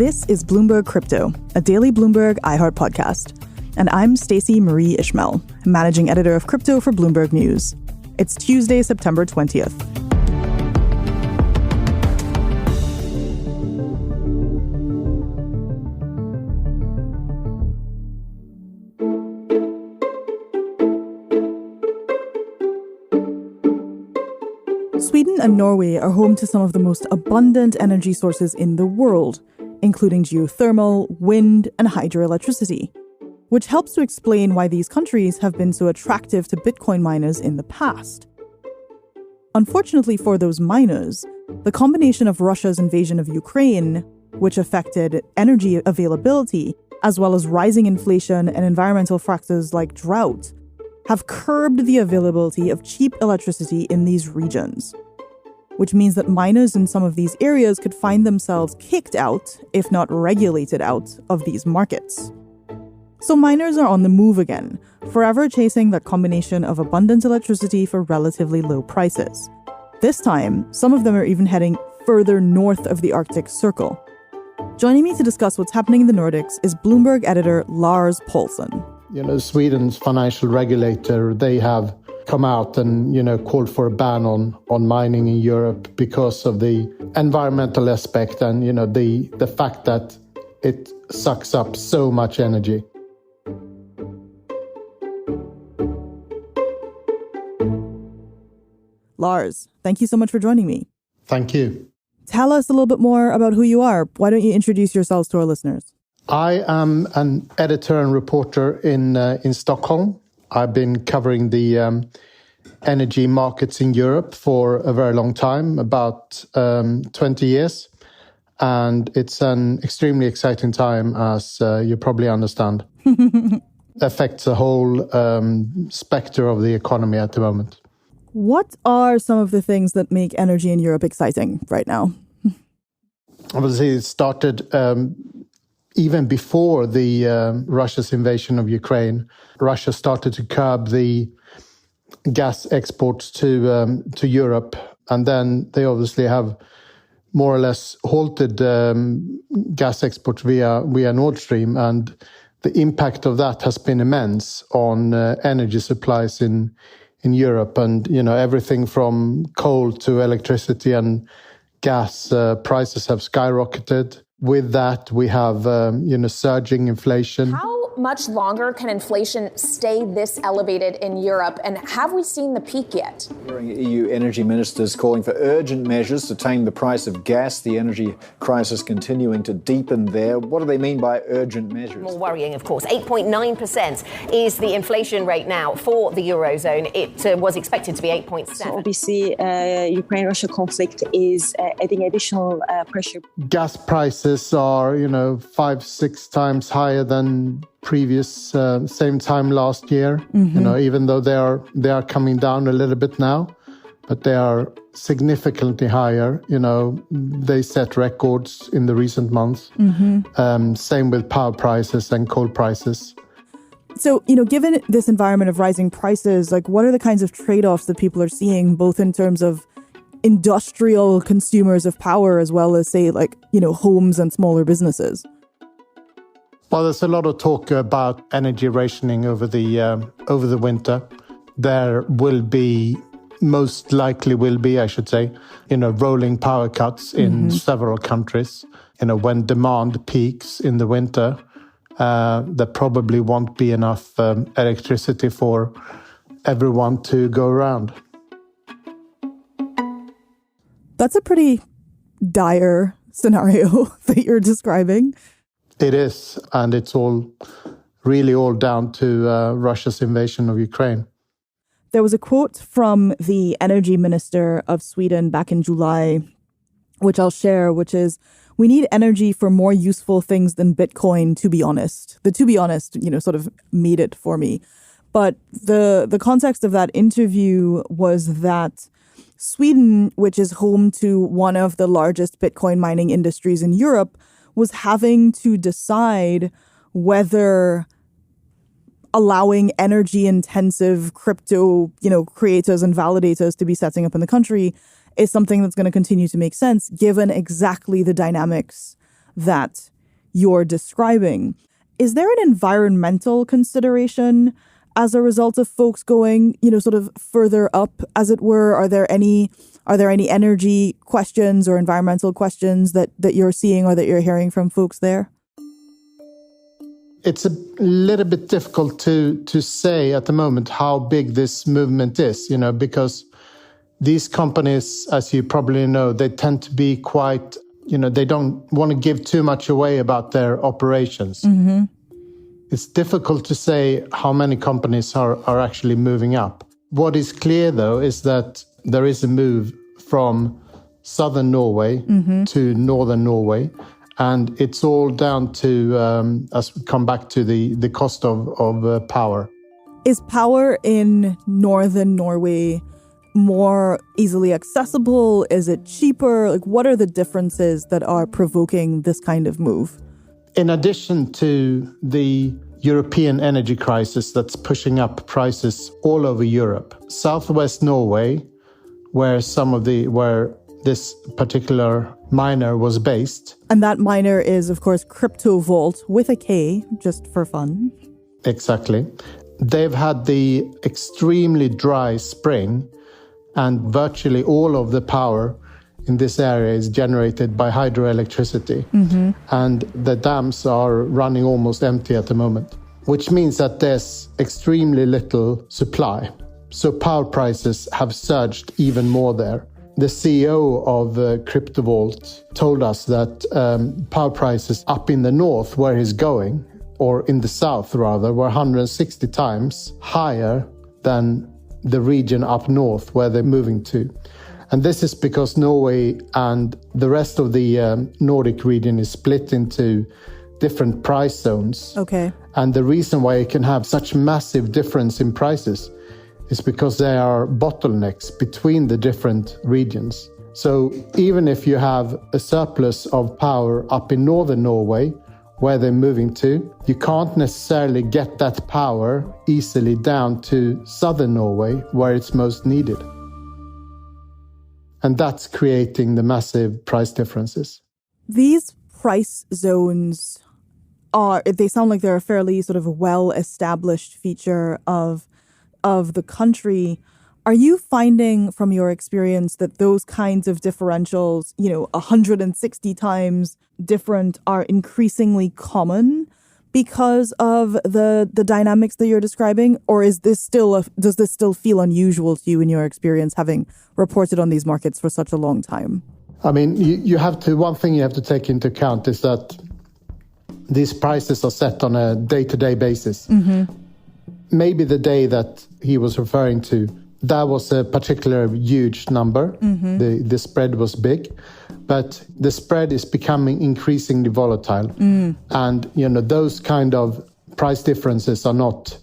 This is Bloomberg Crypto, a daily Bloomberg iHeart podcast. And I'm Stacey Marie Ishmael, managing editor of crypto for Bloomberg News. It's Tuesday, September 20th. Sweden and Norway are home to some of the most abundant energy sources in the world, including geothermal, wind, and hydroelectricity, which helps to explain why these countries have been so attractive to Bitcoin miners in the past. Unfortunately for those miners, the combination of Russia's invasion of Ukraine, which affected energy availability, as well as rising inflation and environmental factors like drought, have curbed the availability of cheap electricity in these regions, which means that miners in some of these areas could find themselves kicked out, if not regulated out, of these markets. So miners are on the move again, forever chasing that combination of abundant electricity for relatively low prices. This time, some of them are even heading further north of the Arctic Circle. Joining me to discuss what's happening in the Nordics is Bloomberg editor Lars Paulsson. Sweden's financial regulator, they have come out and, called for a ban on mining in Europe because of the environmental aspect and, the fact that it sucks up so much energy. Lars, thank you so much for joining me. Thank you. Tell us a little bit more about who you are. Why don't you introduce yourselves to our listeners? I am an editor and reporter in Stockholm. I've been covering the energy markets in Europe for a very long time, about 20 years. And it's an extremely exciting time, as you probably understand. Affects the whole spectre of the economy at the moment. What are some of the things that make energy in Europe exciting right now? Obviously, it started even before the Russia's invasion of Ukraine. Russia started to curb the gas exports to Europe, and then they obviously have more or less halted gas exports via Nord Stream, and the impact of that has been immense on energy supplies in Europe, and everything from coal to electricity and gas prices have skyrocketed. With that, we have surging inflation. How much longer can inflation stay this elevated in Europe, and have we seen the peak yet? EU energy ministers calling for urgent measures to tame the price of gas, the energy crisis continuing to deepen there. What do they mean by urgent measures? More worrying, of course. 8.9% is the inflation rate now for the Eurozone. It was expected to be 8.7%. So obviously, Ukraine-Russia conflict is adding additional pressure. Gas prices are, 5-6 times higher than previous same time last year. Mm-hmm. Even though they are coming down a little bit now, but they are significantly higher. They set records in the recent months. Mm-hmm. Same with power prices and coal prices. So, given this environment of rising prices, what are the kinds of trade-offs that people are seeing, both in terms of industrial consumers of power as well as, say, homes and smaller businesses? Well, there's a lot of talk about energy rationing over the winter. There most likely will be, I should say, rolling power cuts in several countries. When demand peaks in the winter, there probably won't be enough electricity for everyone to go around. That's a pretty dire scenario that you're describing. It is, and it's really all down to Russia's invasion of Ukraine. There was a quote from the energy minister of Sweden back in July, which I'll share, which is, "We need energy for more useful things than Bitcoin, to be honest." The "to be honest," sort of made it for me. But the context of that interview was that Sweden, which is home to one of the largest Bitcoin mining industries in Europe, was having to decide whether allowing energy-intensive crypto, creators and validators to be setting up in the country is something that's going to continue to make sense, given exactly the dynamics that you're describing. Is there an environmental consideration as a result of folks going, sort of further up, as it were? Are there any energy questions or environmental questions that you're seeing or that you're hearing from folks there? It's a little bit difficult to say at the moment how big this movement is, because these companies, as you probably know, they tend to be quite, they don't want to give too much away about their operations. Mm-hmm. It's difficult to say how many companies are actually moving up. What is clear, though, is that there is a move from southern Norway to northern Norway. And it's all down to, as we come back to the cost of power. Is power in northern Norway more easily accessible? Is it cheaper? What are the differences that are provoking this kind of move? In addition to the European energy crisis that's pushing up prices all over Europe, southwest Norway, where this particular miner was based. And that miner is, of course, CryptoVolt with a K, just for fun. Exactly. They've had the extremely dry spring, and virtually all of the power in this area is generated by hydroelectricity. Mm-hmm. And the dams are running almost empty at the moment, which means that there's extremely little supply. So power prices have surged even more there. The CEO of CryptoVolt told us that power prices up in the north, where he's going, or in the south rather, were 160 times higher than the region up north where they're moving to. And this is because Norway and the rest of the Nordic region is split into different price zones. Okay. And the reason why it can have such massive difference in prices is because there are bottlenecks between the different regions. So even if you have a surplus of power up in northern Norway, where they're moving to, you can't necessarily get that power easily down to southern Norway, where it's most needed. And that's creating the massive price differences. These price zones they sound like they're a fairly sort of well-established feature of the country. Are you finding from your experience that those kinds of differentials, 160 times different, are increasingly common because of the dynamics that you're describing? Or does this still feel unusual to you in your experience, having reported on these markets for such a long time? I mean, one thing you have to take into account is that these prices are set on a day-to-day basis. Mm-hmm. Maybe the day that he was referring to, that was a particular huge number. Mm-hmm. The spread was big, but the spread is becoming increasingly volatile. Mm. And, those kind of price differences are not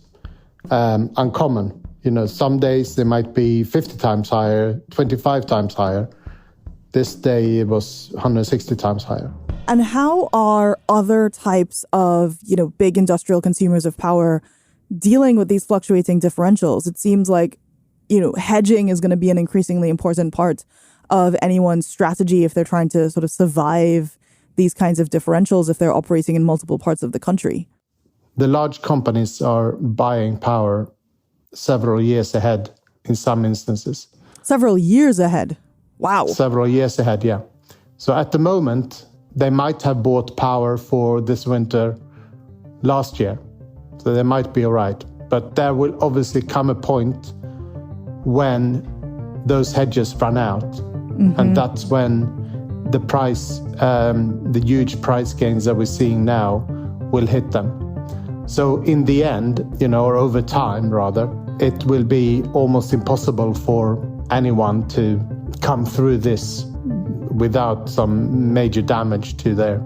uncommon. Some days they might be 50 times higher, 25 times higher. This day it was 160 times higher. And how are other types of, big industrial consumers of power dealing with these fluctuating differentials? It seems like, hedging is going to be an increasingly important part of anyone's strategy if they're trying to sort of survive these kinds of differentials if they're operating in multiple parts of the country. The large companies are buying power several years ahead in some instances. Several years ahead? Wow. Several years ahead, yeah. So at the moment, they might have bought power for this winter last year. So they might be all right. But there will obviously come a point when those hedges run out. Mm-hmm. And that's when the price, the huge price gains that we're seeing now will hit them. So in the end, or over time rather, it will be almost impossible for anyone to come through this without some major damage to their,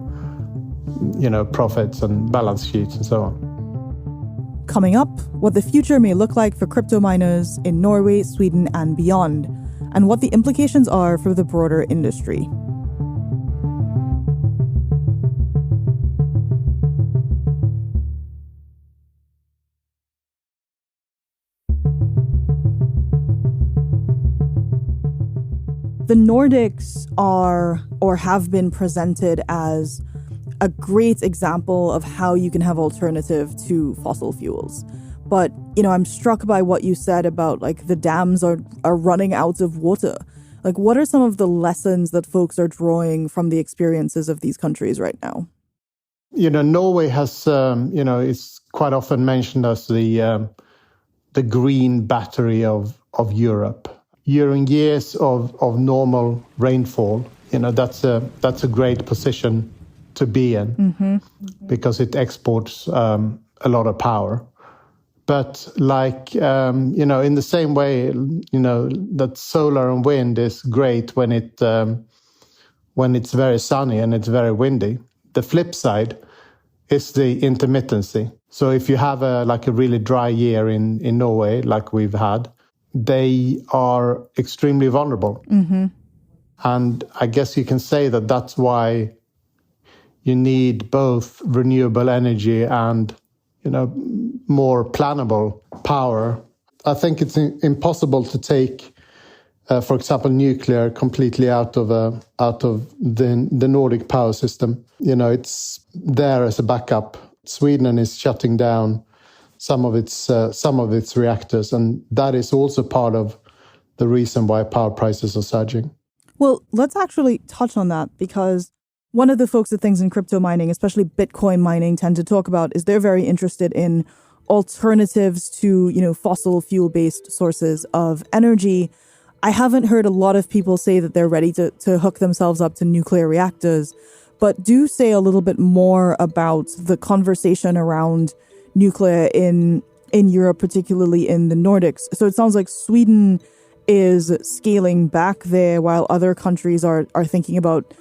profits and balance sheets and so on. Coming up, what the future may look like for crypto miners in Norway, Sweden, and beyond, and what the implications are for the broader industry. The Nordics are or have been presented as a great example of how you can have alternative to fossil fuels. But, I'm struck by what you said about like the dams are running out of water. Like, what are some of the lessons that folks are drawing from the experiences of these countries right now? Norway has, it's quite often mentioned as the green battery of Europe. During years of normal rainfall, that's a great position to be in because it exports a lot of power. But like, in the same way, that solar and wind is great when it's very sunny and it's very windy. The flip side is the intermittency. So if you have a really dry year in Norway, like we've had, they are extremely vulnerable. And I guess you can say that that's why you need both renewable energy and, more plannable power. I think it's impossible to take, for example, nuclear completely out of the Nordic power system. It's there as a backup. Sweden is shutting down some of its reactors, and that is also part of the reason why power prices are surging. Well, let's actually touch on that, because one of the folks that things in crypto mining, especially Bitcoin mining, tend to talk about is they're very interested in alternatives to, fossil fuel-based sources of energy. I haven't heard a lot of people say that they're ready to hook themselves up to nuclear reactors, but do say a little bit more about the conversation around nuclear in Europe, particularly in the Nordics. So it sounds like Sweden is scaling back there while other countries are thinking about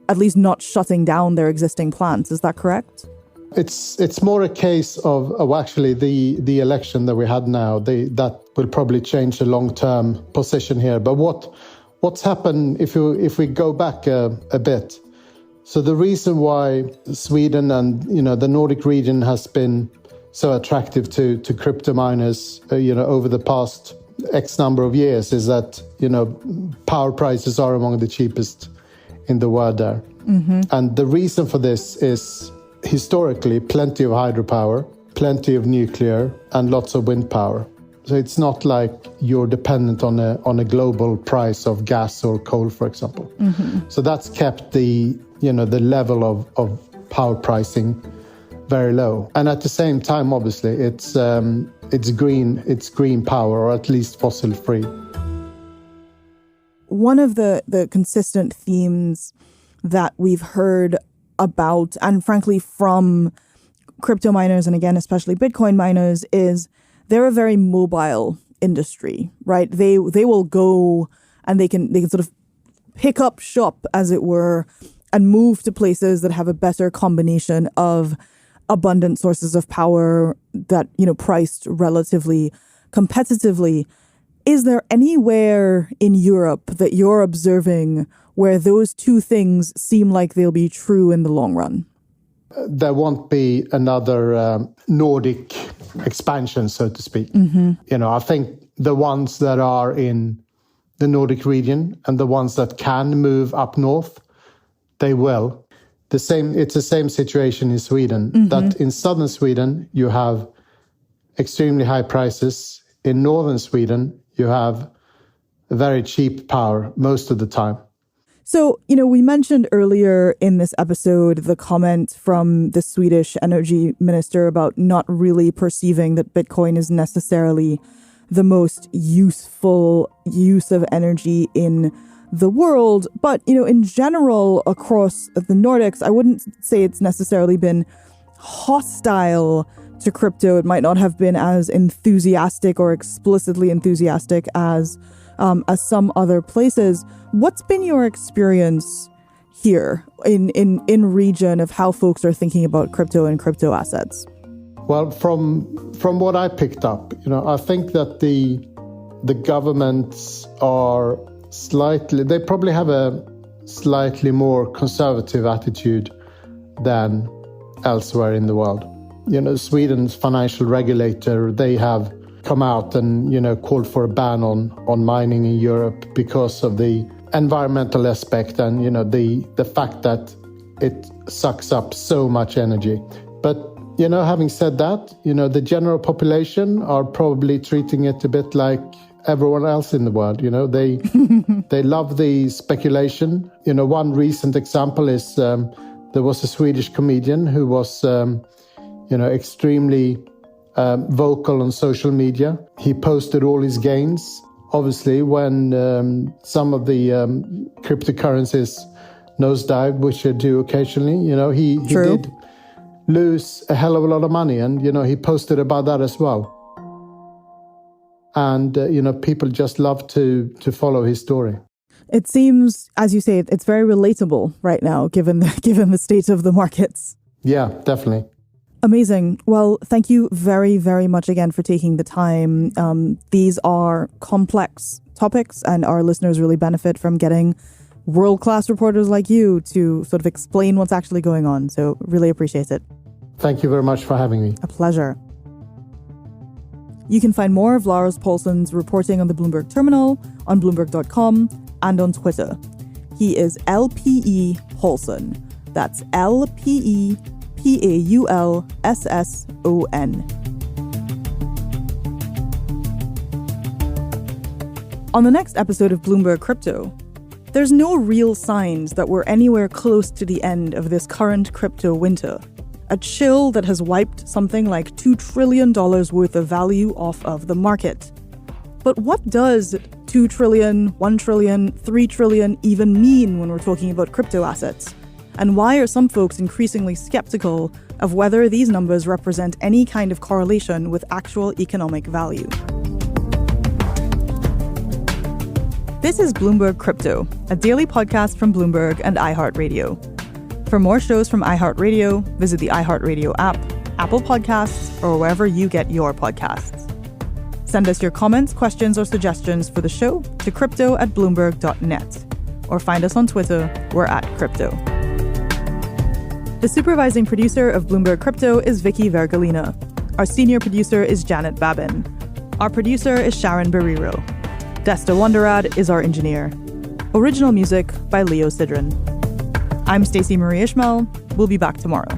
at least not shutting down their existing plants. Is that correct? It's more a case of actually the election that we had now. That will probably change the long-term position here. But what's happened if we go back a bit? So the reason why Sweden and the Nordic region has been so attractive to crypto miners over the past X number of years is that power prices are among the cheapest in the world there. And the reason for this is historically plenty of hydropower, plenty of nuclear, and lots of wind power. So it's not like you're dependent on a global price of gas or coal, for example. So that's kept the level of power pricing very low. And at the same time, obviously, it's green power, or at least fossil free. One of the consistent themes that we've heard about, and frankly from crypto miners, and again, especially Bitcoin miners, is they're a very mobile industry, right? They will go and they can sort of pick up shop, as it were, and move to places that have a better combination of abundant sources of power that, priced relatively competitively. Is there anywhere in Europe that you're observing where those two things seem like they'll be true in the long run? There won't be another Nordic expansion, so to speak. I think the ones that are in the Nordic region and the ones that can move up north, they will. It's the same situation in Sweden, that in southern Sweden, you have extremely high prices. In northern Sweden, you have very cheap power most of the time. So, we mentioned earlier in this episode the comment from the Swedish energy minister about not really perceiving that Bitcoin is necessarily the most useful use of energy in the world. But, in general, across the Nordics, I wouldn't say it's necessarily been hostile to crypto. It might not have been as enthusiastic or explicitly enthusiastic as some other places. What's been your experience here in region of how folks are thinking about crypto and crypto assets? Well, from what I picked up, I think that the governments are they probably have a slightly more conservative attitude than elsewhere in the world. Sweden's financial regulator, they have come out and, called for a ban on mining in Europe because of the environmental aspect and, the fact that it sucks up so much energy. But, having said that, the general population are probably treating it a bit like everyone else in the world. They love the speculation. One recent example is there was a Swedish comedian who was, extremely vocal on social media. He posted all his gains. Obviously, when some of the cryptocurrencies nosedive, which they do occasionally, he did lose a hell of a lot of money. And, he posted about that as well. And, people just love to follow his story. It seems, as you say, it's very relatable right now, given the state of the markets. Yeah, definitely. Amazing. Well, thank you very, very much again for taking the time. These are complex topics, and our listeners really benefit from getting world-class reporters like you to sort of explain what's actually going on. So really appreciate it. Thank you very much for having me. A pleasure. You can find more of Lars Paulsson's reporting on the Bloomberg terminal on Bloomberg.com and on Twitter. He is LPE Paulsson. That's LPE Paulsson. On the next episode of Bloomberg Crypto, there's no real signs that we're anywhere close to the end of this current crypto winter. A chill that has wiped something like $2 trillion worth of value off of the market. But what does 2 trillion, 1 trillion, 3 trillion even mean when we're talking about crypto assets? And why are some folks increasingly skeptical of whether these numbers represent any kind of correlation with actual economic value? This is Bloomberg Crypto, a daily podcast from Bloomberg and iHeartRadio. For more shows from iHeartRadio, visit the iHeartRadio app, Apple Podcasts, or wherever you get your podcasts. Send us your comments, questions, or suggestions for the show to crypto@bloomberg.net, or find us on Twitter, we're @crypto. The supervising producer of Bloomberg Crypto is Vicky Vergolina. Our senior producer is Janet Babin. Our producer is Sharon Barrero. Desta Wonderad is our engineer. Original music by Leo Sidran. I'm Stacey Marie Ishmael. We'll be back tomorrow.